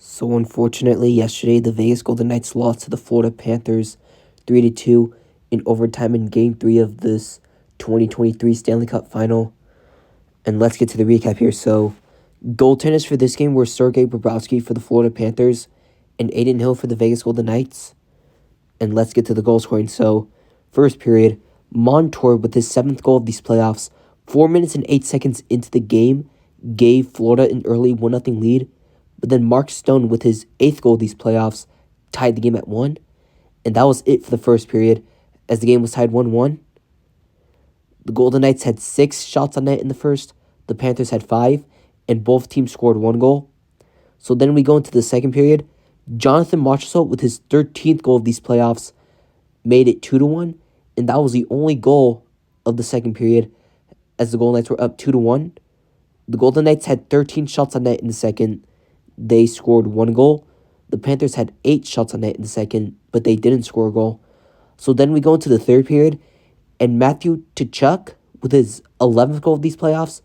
So unfortunately, yesterday the Vegas Golden Knights lost to the Florida Panthers 3-2 in overtime in Game 3 of this 2023 Stanley Cup Final. And let's get to the recap here. So, goaltenders for this game were Sergei Bobrovsky for the Florida Panthers and Aiden Hill for the Vegas Golden Knights. And let's get to the goal scoring. So, first period, Montour with his 7th goal of these playoffs, 4 minutes and 8 seconds into the game, gave Florida an early 1-0 lead. But then Mark Stone, with his 8th goal of these playoffs, tied the game at 1. And that was it for the first period, as the game was tied 1-1. The Golden Knights had 6 shots on net in the first. The Panthers had 5, and both teams scored 1 goal. So then we go into the second period. Jonathan Marchessault, with his 13th goal of these playoffs, made it 2-1, and that was the only goal of the second period, as the Golden Knights were up 2-1. The Golden Knights had 13 shots on net in the second. They scored 1 goal. The Panthers had 8 shots on net in the second, but they didn't score a goal. So then we go into the third period, and Matthew Tkachuk, with his 11th goal of these playoffs,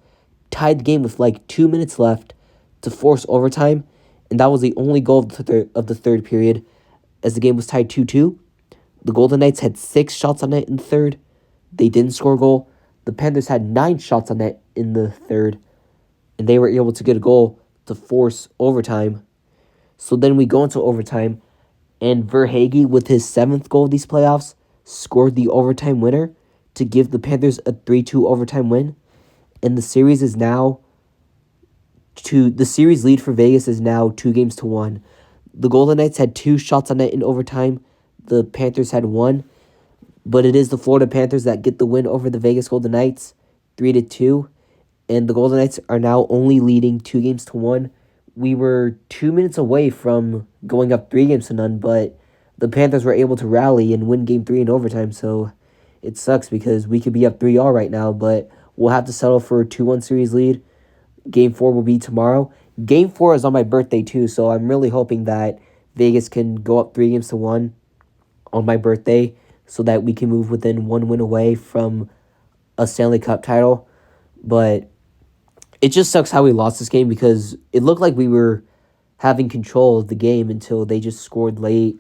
tied the game with like 2 minutes left to force overtime, and that was the only goal of the third period, as the game was tied 2-2. The Golden Knights had 6 shots on net in the third. They didn't score a goal. The Panthers had 9 shots on net in the third, and they were able to get a goal to force overtime. So then we go into overtime, and Verhaeghe, with his 7th goal of these playoffs, scored the overtime winner to give the Panthers a 3-2 overtime win. And the series lead for Vegas is now 2-1. The Golden Knights had 2 shots on net in overtime. The Panthers had 1. But it is the Florida Panthers that get the win over the Vegas Golden Knights, 3-2. And the Golden Knights are now only leading 2-1. We were 2 minutes away from going up 3-0, but the Panthers were able to rally and win Game 3 in overtime. So it sucks because we could be up 3-0 right now, but we'll have to settle for a 2-1 series lead. Game 4 will be tomorrow. Game 4 is on my birthday too, so I'm really hoping that Vegas can go up 3-1 on my birthday so that we can move within 1 win away from a Stanley Cup title. But it just sucks how we lost this game because it looked like we were having control of the game until they just scored late,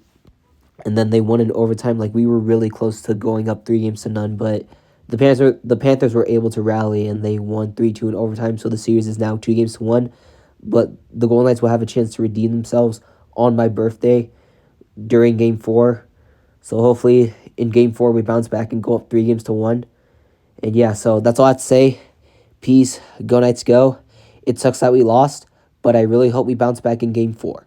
and then they won in overtime. Like, we were really close to going up 3-0, but the Panthers were able to rally, and they won 3-2 in overtime, so the series is now 2-1. But the Golden Knights will have a chance to redeem themselves on my birthday during Game 4. So hopefully in Game 4 we bounce back and go up 3-1. And yeah, so that's all I have to say. Peace. Go Knights, go. It sucks that we lost, but I really hope we bounce back in Game 4.